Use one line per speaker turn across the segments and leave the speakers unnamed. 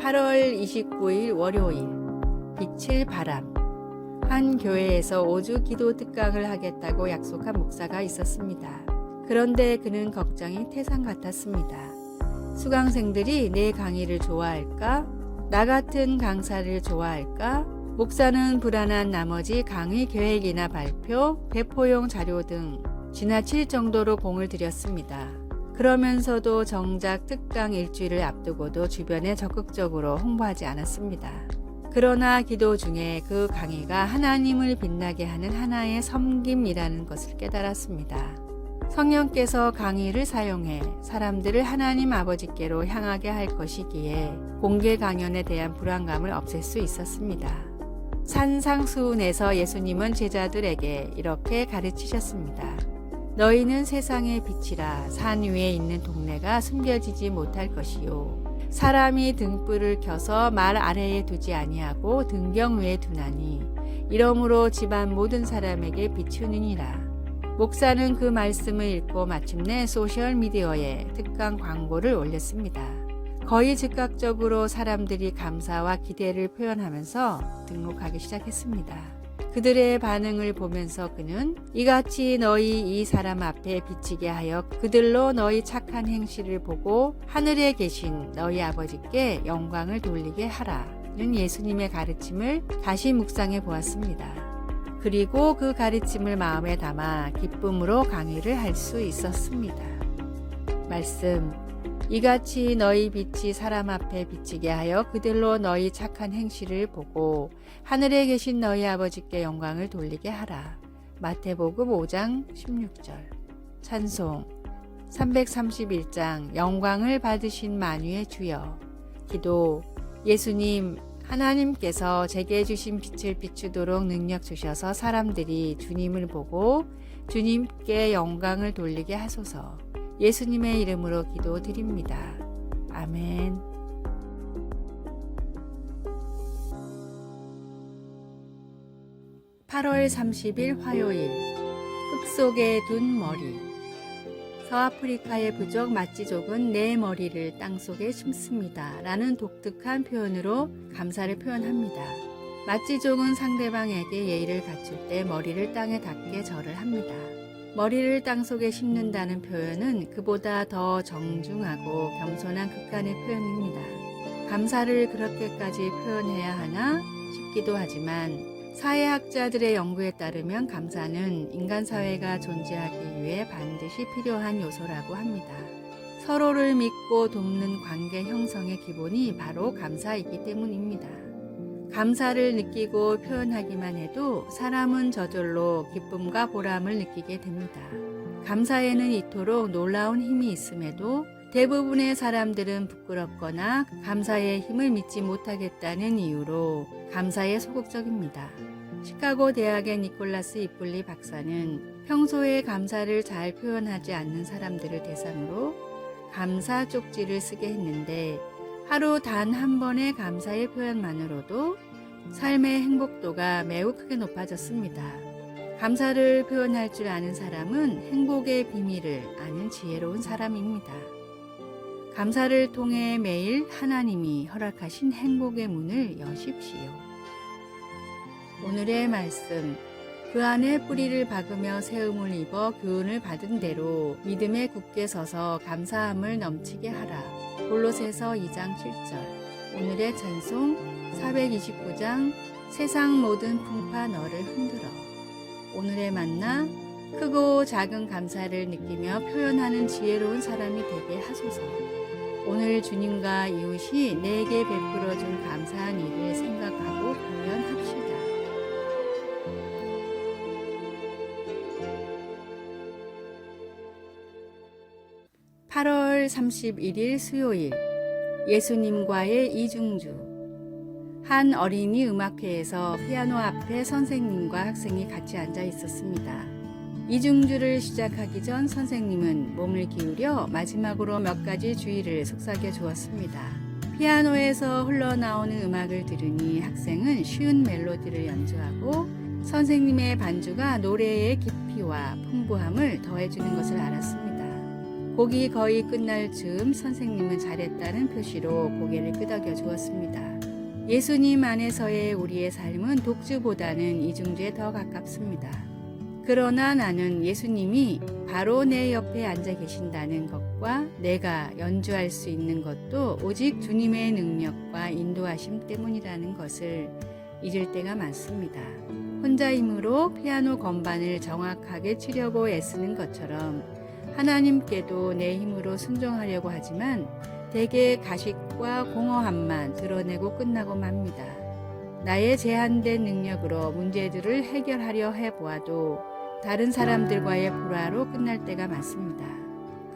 8월 29일 월요일 빛을 바람. 한 교회에서 5주 기도 특강을 하겠다고 약속한 목사가 있었습니다. 그런데 그는 걱정이 태산 같았습니다. 수강생들이 내 강의를 좋아할까? 나 같은 강사를 좋아할까? 목사는 불안한 나머지 강의 계획이나 발표, 배포용 자료 등 지나칠 정도로 공을 들였습니다. 그러면서도 정작 특강 일주일을 앞두고도 주변에 적극적으로 홍보하지 않았습니다. 그러나 기도 중에 그 강의가 하나님을 빛나게 하는 하나의 섬김이라는 것을 깨달았습니다. 성령께서 강의를 사용해 사람들을 하나님 아버지께로 향하게 할 것이기에 공개 강연에 대한 불안감을 없앨 수 있었습니다. 산상수훈에서 예수님은 제자들에게 이렇게 가르치셨습니다. 너희는 세상의 빛이라. 산 위에 있는 동네가 숨겨지지 못할 것이요. 사람이 등불을 켜서 말 아래에 두지 아니하고 등경 위에 두나니 이러므로 집안 모든 사람에게 비추느니라. 목사는 그 말씀을 읽고 마침내 소셜미디어에 특강 광고를 올렸습니다. 거의 즉각적으로 사람들이 감사와 기대를 표현하면서 등록하기 시작했습니다. 그들의 반응을 보면서 그는 이같이 너희 이 사람 앞에 비치게 하여 그들로 너희 착한 행실을 보고 하늘에 계신 너희 아버지께 영광을 돌리게 하라는 예수님의 가르침을 다시 묵상해 보았습니다. 그리고 그 가르침을 마음에 담아 기쁨으로 강의를 할 수 있었습니다. 말씀. 이같이 너희 빛이 사람 앞에 비치게 하여 그들로 너희 착한 행실을 보고 하늘에 계신 너희 아버지께 영광을 돌리게 하라. 마태복음 5장 16절. 찬송 331장 영광을 받으신 만유의 주여. 기도. 예수님, 하나님께서 제게 주신 빛을 비추도록 능력 주셔서 사람들이 주님을 보고 주님께 영광을 돌리게 하소서. 예수님의 이름으로 기도드립니다. 아멘. (8월 30일) 화요일. 흙 속에 둔 머리. 서아프리카의 부족 마찌족은 내 머리를 땅속에 심습니다 라는 독특한 표현으로 감사를 표현합니다. 마찌족은 상대방에게 예의를 갖출 때 머리를 땅에 닿게 절을 합니다. 머리를 땅속에 심는다는 표현은 그보다 더 정중하고 겸손한 극간의 표현입니다. 감사를 그렇게까지 표현해야 하나 싶기도 하지만 사회학자들의 연구에 따르면 감사는 인간 사회가 존재하기 위해 반드시 필요한 요소라고 합니다. 서로를 믿고 돕는 관계 형성의 기본이 바로 감사이기 때문입니다. 감사를 느끼고 표현하기만 해도 사람은 저절로 기쁨과 보람을 느끼게 됩니다. 감사에는 이토록 놀라운 힘이 있음에도 대부분의 사람들은 부끄럽거나 감사의 힘을 믿지 못하겠다는 이유로 감사에 소극적입니다. 시카고 대학의 니콜라스 이플리 박사는 평소에 감사를 잘 표현하지 않는 사람들을 대상으로 감사 쪽지를 쓰게 했는데 하루 단 한 번의 감사의 표현만으로도 삶의 행복도가 매우 크게 높아졌습니다. 감사를 표현할 줄 아는 사람은 행복의 비밀을 아는 지혜로운 사람입니다. 감사를 통해 매일 하나님이 허락하신 행복의 문을 여십시오. 오늘의 말씀. 그 안에 뿌리를 박으며 세움을 입어 교훈을 받은 대로 믿음에 굳게 서서 감사함을 넘치게 하라. 골로새서 2장 7절. 오늘의 찬송 429장 세상 모든 풍파 너를 흔들어. 오늘의 만나. 크고 작은 감사를 느끼며 표현하는 지혜로운 사람이 되게 하소서. 오늘 주님과 이웃이 내게 베풀어준 감사한 일을 생각하고 표현합시다. (8월 31일) 수요일. 예수님과의 이중주. 한 어린이 음악회에서 피아노 앞에 선생님과 학생이 같이 앉아 있었습니다. 이중주를 시작하기 전 선생님은 몸을 기울여 마지막으로 몇 가지 주의를 속삭여 주었습니다. 피아노에서 흘러나오는 음악을 들으니 학생은 쉬운 멜로디를 연주하고 선생님의 반주가 노래의 깊이와 풍부함을 더해주는 것을 알았습니다. 곡이 거의 끝날 즈음 선생님은 잘했다는 표시로 고개를 끄덕여 주었습니다. 예수님 안에서의 우리의 삶은 독주보다는 이중주에 더 가깝습니다. 그러나 나는 예수님이 바로 내 옆에 앉아 계신다는 것과 내가 연주할 수 있는 것도 오직 주님의 능력과 인도하심 때문이라는 것을 잊을 때가 많습니다. 혼자 힘으로 피아노 건반을 정확하게 치려고 애쓰는 것처럼 하나님께도 내 힘으로 순종하려고 하지만 대개 가식과 공허함만 드러내고 끝나고 맙니다. 나의 제한된 능력으로 문제들을 해결하려 해보아도 다른 사람들과의 불화로 끝날 때가 많습니다.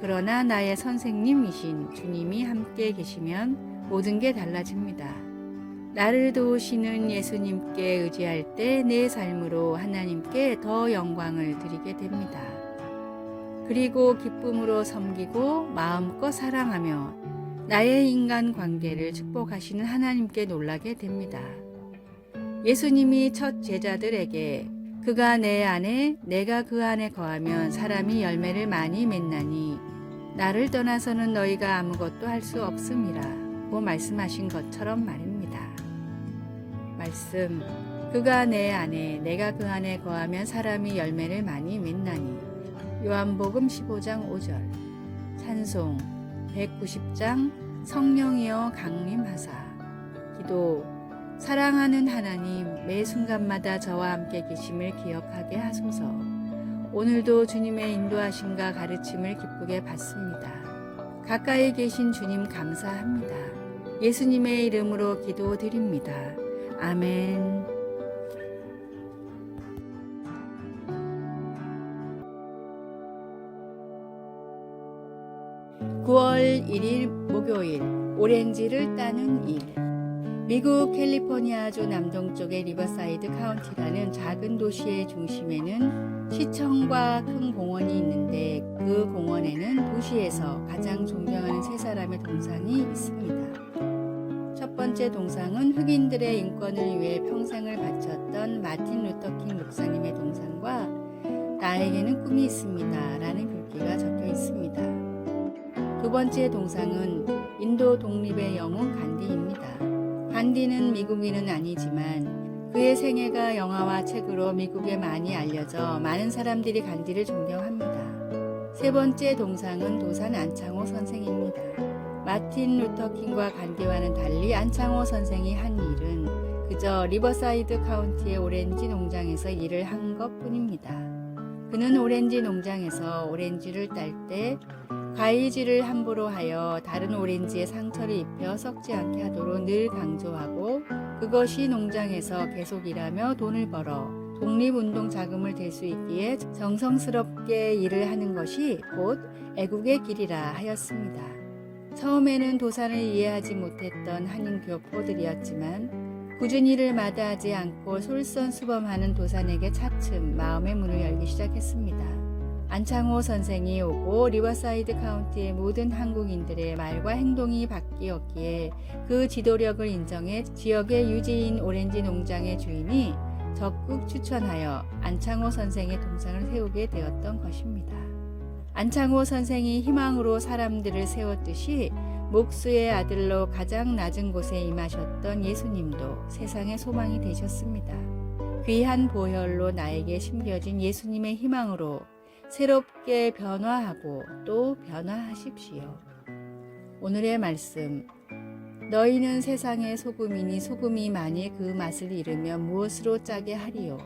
그러나 나의 선생님이신 주님이 함께 계시면 모든 게 달라집니다. 나를 도우시는 예수님께 의지할 때 내 삶으로 하나님께 더 영광을 드리게 됩니다. 그리고 기쁨으로 섬기고 마음껏 사랑하며 나의 인간 관계를 축복하시는 하나님께 놀라게 됩니다. 예수님이 첫 제자들에게 그가 내 안에 내가 그 안에 거하면 사람이 열매를 많이 맺나니 나를 떠나서는 너희가 아무것도 할 수 없음이라고 말씀하신 것처럼 말입니다. 말씀, 그가 내 안에 내가 그 안에 거하면 사람이 열매를 많이 맺나니 요한복음 15장 5절. 찬송 190장 성령이여 강림하사. 기도, 사랑하는 하나님, 매 순간마다 저와 함께 계심을 기억하게 하소서. 오늘도 주님의 인도하심과 가르침을 기쁘게 받습니다. 가까이 계신 주님 감사합니다. 예수님의 이름으로 기도드립니다. 아멘. 9월 1일 목요일, 오렌지를 따는 일. 미국 캘리포니아주 남동쪽의 리버사이드 카운티라는 작은 도시의 중심에는 시청과 큰 공원이 있는데 그 공원에는 도시에서 가장 존경하는 세 사람의 동상이 있습니다. 첫 번째 동상은 흑인들의 인권을 위해 평생을 바쳤던 마틴 루터 킹 목사님의 동상과 나에게는 꿈이 있습니다 라는 글귀가 적혀 있습니다. 두 번째 동상은 인도 독립의 영웅 간디입니다. 간디는 미국인은 아니지만 그의 생애가 영화와 책으로 미국에 많이 알려져 많은 사람들이 간디를 존경합니다. 세 번째 동상은 도산 안창호 선생입니다. 마틴 루터 킹과 간디와는 달리 안창호 선생이 한 일은 그저 리버사이드 카운티의 오렌지 농장에서 일을 한 것뿐입니다. 그는 오렌지 농장에서 오렌지를 딸 때 가위질을 함부로 하여 다른 오렌지에 상처를 입혀 썩지 않게 하도록 늘 강조하고 그것이 농장에서 계속 일하며 돈을 벌어 독립운동 자금을 댈 수 있기에 정성스럽게 일을 하는 것이 곧 애국의 길이라 하였습니다. 처음에는 도산을 이해하지 못했던 한인 교포들이었지만 꾸준히 일을 마다하지 않고 솔선수범하는 도산에게 차츰 마음의 문을 열기 시작했습니다. 안창호 선생이 오고 리버사이드 카운티의 모든 한국인들의 말과 행동이 바뀌었기에 그 지도력을 인정해 지역의 유지인 오렌지 농장의 주인이 적극 추천하여 안창호 선생의 동상을 세우게 되었던 것입니다. 안창호 선생이 희망으로 사람들을 세웠듯이 목수의 아들로 가장 낮은 곳에 임하셨던 예수님도 세상의 소망이 되셨습니다. 귀한 보혈로 나에게 심겨진 예수님의 희망으로 새롭게 변화하고 또 변화하십시오. 오늘의 말씀. 너희는 세상의 소금이니 소금이 만일 그 맛을 잃으면 무엇으로 짜게 하리요.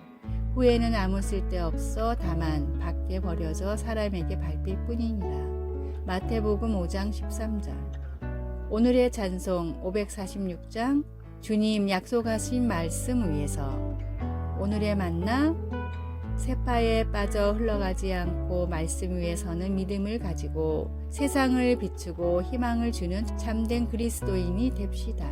후에는 아무 쓸데없어 다만 밖에 버려져 사람에게 밟힐 뿐이니라. 마태복음 5장 13절. 오늘의 찬송 546장 주님 약속하신 말씀 위에서. 오늘의 만나 세파에 빠져 흘러가지 않고 말씀 위에 서는 믿음을 가지고 세상을 비추고 희망을 주는 참된 그리스도인이 됩시다.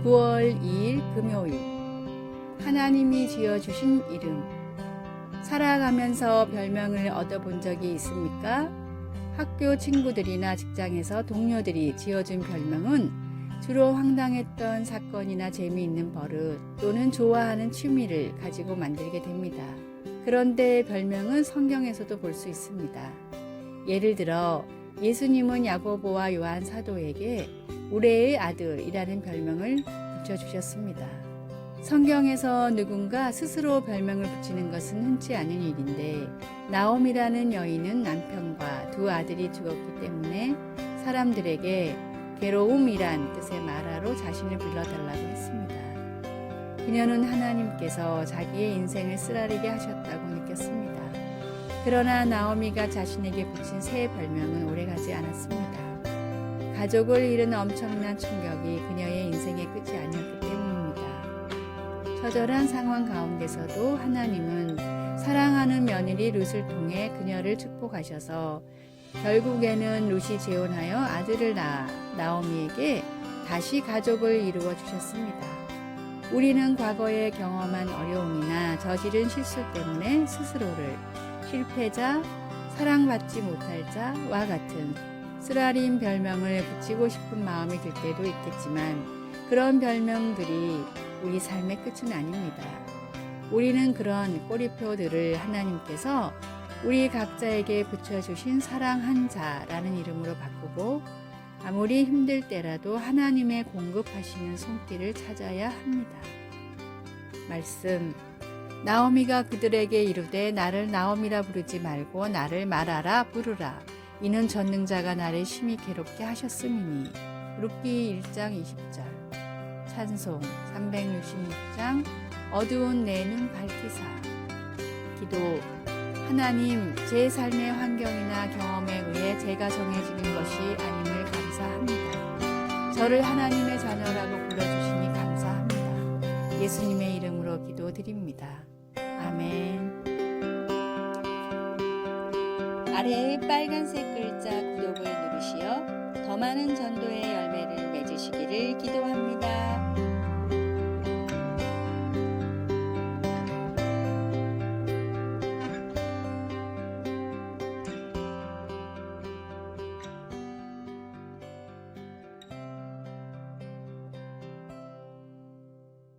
(9월 2일) 금요일. 하나님이 지어주신 이름. 살아가면서 별명을 얻어본 적이 있습니까? 학교 친구들이나 직장에서 동료들이 지어준 별명은 주로 황당했던 사건이나 재미있는 버릇 또는 좋아하는 취미를 가지고 만들게 됩니다. 그런데 별명은 성경에서도 볼 수 있습니다. 예를 들어 예수님은 야고보와 요한 사도에게 우레의 아들이라는 별명을 붙여주셨습니다. 성경에서 누군가 스스로 별명을 붙이는 것은 흔치 않은 일인데 나옴이라는 여인은 남편과 두 아들이 죽었기 때문에 사람들에게 괴로움이란 뜻의 마라로 자신을 불러달라고 했습니다. 그녀는 하나님께서 자기의 인생을 쓰라리게 하셨다고 느꼈습니다. 그러나 나오미가 자신에게 붙인 새 별명은 오래가지 않았습니다. 가족을 잃은 엄청난 충격이 그녀의 인생의 끝이 아니었기 때문입니다. 처절한 상황 가운데서도 하나님은 사랑하는 며느리 룻을 통해 그녀를 축복하셔서 결국에는 룻이 재혼하여 아들을 낳아 나오미에게 다시 가족을 이루어 주셨습니다. 우리는 과거에 경험한 어려움이나 저지른 실수 때문에 스스로를 실패자, 사랑받지 못할 자와 같은 쓰라린 별명을 붙이고 싶은 마음이 들 때도 있겠지만 그런 별명들이 우리 삶의 끝은 아닙니다. 우리는 그런 꼬리표들을 하나님께서 우리 각자에게 붙여주신 사랑한 자라는 이름으로 바꾸고 아무리 힘들 때라도 하나님의 공급하시는 손길을 찾아야 합니다. 말씀 나오미가 그들에게 이르되 나를 나오미라 부르지 말고 나를 마라라 부르라. 이는 전능자가 나를 심히 괴롭게 하셨음이니. 룻기 1장 20절. 찬송 366장 어두운 내 눈 밝히사. 기도 하나님, 제 삶의 환경이나 경험에 의해 제가 정해지는 것이 아님을 감사합니다. 저를 하나님의 자녀라고 불러주시니 감사합니다. 예수님의 이름으로 기도드립니다. 아멘. 아래의 빨간색 글자 구독을 누르시어 더 많은 전도의 열매를 맺으시기를 기도합니다.